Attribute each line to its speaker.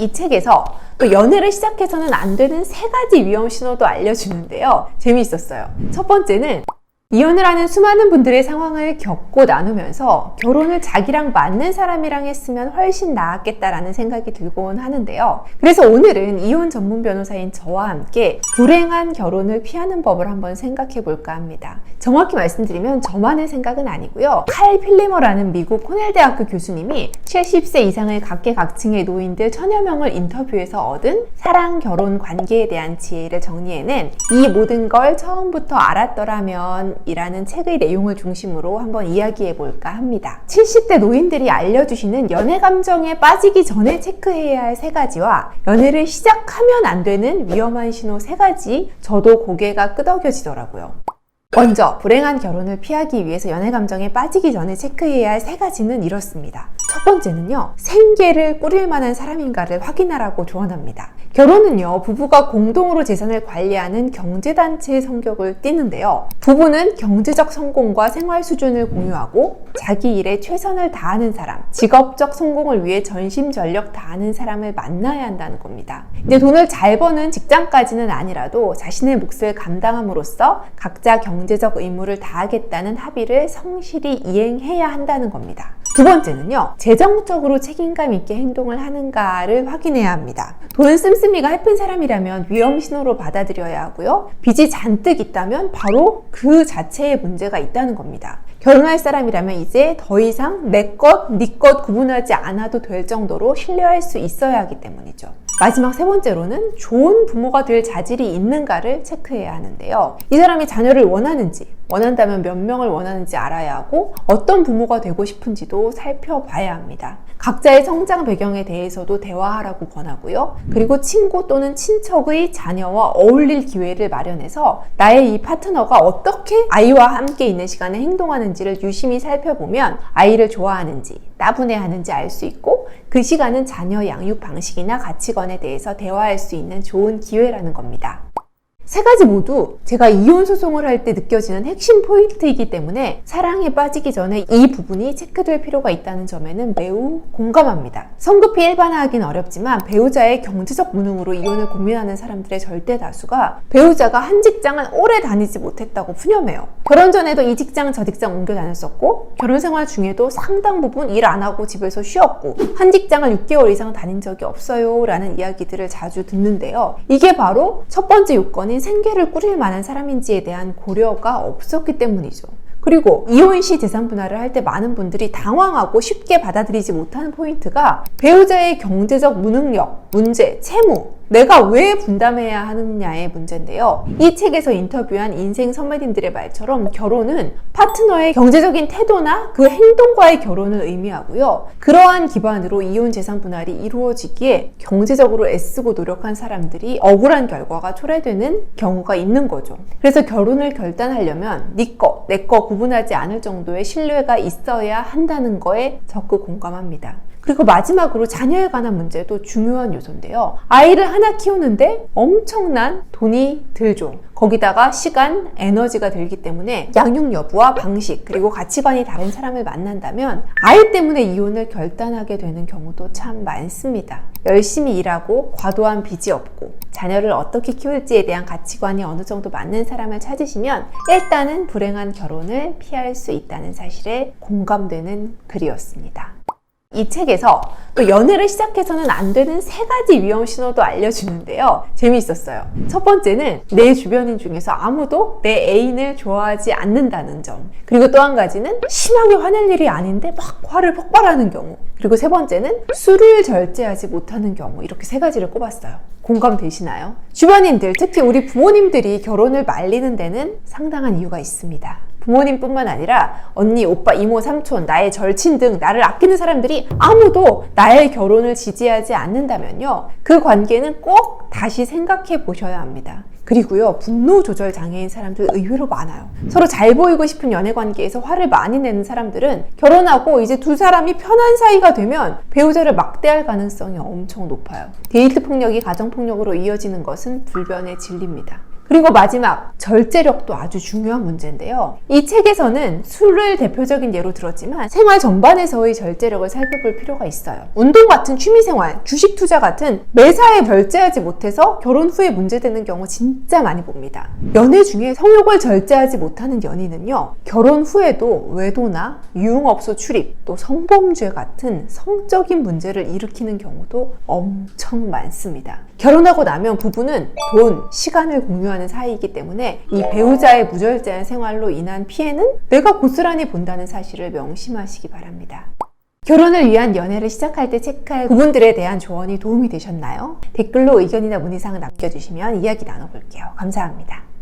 Speaker 1: 이 책에서 또 연애를 시작해서는 안 되는 3가지 위험 신호도 알려주는데요. 재미있었어요. 첫 번째는 이혼을 하는 수많은 분들의 상황을 겪고 나누면서 결혼을 자기랑 맞는 사람이랑 했으면 훨씬 나았겠다라는 생각이 들곤 하는데요. 그래서 오늘은 이혼 전문 변호사인 저와 함께 불행한 결혼을 피하는 법을 한번 생각해 볼까 합니다. 정확히 말씀드리면 저만의 생각은 아니고요. 칼 필리머라는 미국 코넬 대학교 교수님이 70세 이상의 각계각층의 노인들 1000여 명을 인터뷰해서 얻은 사랑, 결혼, 관계에 대한 지혜를 정리해낸 이 모든 걸 처음부터 알았더라면 이라는 책의 내용을 중심으로 한번 이야기해 볼까 합니다. 70대 노인들이 알려주시는 연애 감정에 빠지기 전에 체크해야 할 3가지와 연애를 시작하면 안 되는 위험한 신호 3가지, 저도 고개가 끄덕여지더라고요. 먼저 불행한 결혼을 피하기 위해서 연애 감정에 빠지기 전에 체크해야 할 3가지는 이렇습니다. 첫 번째는요, 생계를 꾸릴 만한 사람인가를 확인하라고 조언합니다. 결혼은요, 부부가 공동으로 재산을 관리하는 경제단체의 성격을 띠는데요. 부부는 경제적 성공과 생활 수준을 공유하고 자기 일에 최선을 다하는 사람, 직업적 성공을 위해 전심전력 다하는 사람을 만나야 한다는 겁니다. 이제 돈을 잘 버는 직장까지는 아니라도 자신의 몫을 감당함으로써 각자 경제적 의무를 다하겠다는 합의를 성실히 이행해야 한다는 겁니다. 두 번째는요, 재정적으로 책임감 있게 행동을 하는가를 확인해야 합니다. 돈은 씀씀이가 해픈 사람이라면 위험 신호로 받아들여야 하고요. 빚이 잔뜩 있다면 바로 그 자체에 문제가 있다는 겁니다. 결혼할 사람이라면 이제 더 이상 내 것, 네 것 구분하지 않아도 될 정도로 신뢰할 수 있어야 하기 때문이죠. 마지막 3번째로는 좋은 부모가 될 자질이 있는가를 체크해야 하는데요. 이 사람이 자녀를 원한다면 몇 명을 원하는지 알아야 하고 어떤 부모가 되고 싶은지도 살펴봐야 합니다. 각자의 성장 배경에 대해서도 대화하라고 권하고요. 그리고 친구 또는 친척의 자녀와 어울릴 기회를 마련해서 나의 이 파트너가 어떻게 아이와 함께 있는 시간에 행동하는지를 유심히 살펴보면 아이를 좋아하는지 따분해하는지 알 수 있고 그 시간은 자녀 양육 방식이나 가치관에 대해서 대화할 수 있는 좋은 기회라는 겁니다. 3가지 모두 제가 이혼 소송을 할 때 느껴지는 핵심 포인트이기 때문에 사랑에 빠지기 전에 이 부분이 체크될 필요가 있다는 점에는 매우 공감합니다. 성급히 일반화하기는 어렵지만 배우자의 경제적 무능으로 이혼을 고민하는 사람들의 절대 다수가 배우자가 한 직장을 오래 다니지 못했다고 푸념해요. 결혼 전에도 이 직장 저 직장 옮겨 다녔었고 결혼 생활 중에도 상당 부분 일 안 하고 집에서 쉬었고 한 직장을 6개월 이상 다닌 적이 없어요 라는 이야기들을 자주 듣는데요. 이게 바로 첫 번째 요건인 생계를 꾸릴 만한 사람인지에 대한 고려가 없었기 때문이죠. 그리고 이혼 시 재산 분할을 할 때 많은 분들이 당황하고 쉽게 받아들이지 못하는 포인트가 배우자의 경제적 무능력, 문제, 채무, 내가 왜 분담해야 하느냐의 문제인데요. 이 책에서 인터뷰한 인생 선배님들의 말처럼 결혼은 파트너의 경제적인 태도나 그 행동과의 결혼을 의미하고요. 그러한 기반으로 이혼 재산 분할이 이루어지기에 경제적으로 애쓰고 노력한 사람들이 억울한 결과가 초래되는 경우가 있는 거죠. 그래서 결혼을 결단하려면 네 거, 내 거 구분하지 않을 정도의 신뢰가 있어야 한다는 거에 적극 공감합니다. 그리고 마지막으로 자녀에 관한 문제도 중요한 요소인데요. 아이를 하나 키우는데 엄청난 돈이 들죠. 거기다가 시간, 에너지가 들기 때문에 양육 여부와 방식, 그리고 가치관이 다른 사람을 만난다면 아이 때문에 이혼을 결단하게 되는 경우도 참 많습니다. 열심히 일하고 과도한 빚이 없고 자녀를 어떻게 키울지에 대한 가치관이 어느 정도 맞는 사람을 찾으시면 일단은 불행한 결혼을 피할 수 있다는 사실에 공감되는 글이었습니다. 이 책에서 또 연애를 시작해서는 안 되는 3가지 위험 신호도 알려주는데요. 재미있었어요. 첫 번째는 내 주변인 중에서 아무도 내 애인을 좋아하지 않는다는 점. 그리고 또 한 가지는 심하게 화낼 일이 아닌데 막 화를 폭발하는 경우. 그리고 3번째는 술을 절제하지 못하는 경우. 이렇게 3가지를 꼽았어요. 공감되시나요? 주변인들, 특히 우리 부모님들이 결혼을 말리는 데는 상당한 이유가 있습니다. 부모님뿐만 아니라 언니, 오빠, 이모, 삼촌, 나의 절친 등 나를 아끼는 사람들이 아무도 나의 결혼을 지지하지 않는다면요. 그 관계는 꼭 다시 생각해 보셔야 합니다. 그리고요, 분노 조절 장애인 사람들 의외로 많아요. 서로 잘 보이고 싶은 연애 관계에서 화를 많이 내는 사람들은 결혼하고 이제 두 사람이 편한 사이가 되면 배우자를 막대할 가능성이 엄청 높아요. 데이트 폭력이 가정 폭력으로 이어지는 것은 불변의 진리입니다. 그리고 마지막, 절제력도 아주 중요한 문제인데요. 이 책에서는 술을 대표적인 예로 들었지만 생활 전반에서의 절제력을 살펴볼 필요가 있어요. 운동 같은 취미생활, 주식 투자 같은 매사에 절제하지 못해서 결혼 후에 문제되는 경우 진짜 많이 봅니다. 연애 중에 성욕을 절제하지 못하는 연인은요, 결혼 후에도 외도나 유흥업소 출입, 또 성범죄 같은 성적인 문제를 일으키는 경우도 엄청 많습니다. 결혼하고 나면 부부는 돈, 시간을 공유하는 사이이기 때문에 이 배우자의 무절제한 생활로 인한 피해는 내가 고스란히 본다는 사실을 명심하시기 바랍니다. 결혼을 위한 연애를 시작할 때 체크할 부분들에 대한 조언이 도움이 되셨나요? 댓글로 의견이나 문의사항 남겨주시면 이야기 나눠볼게요. 감사합니다.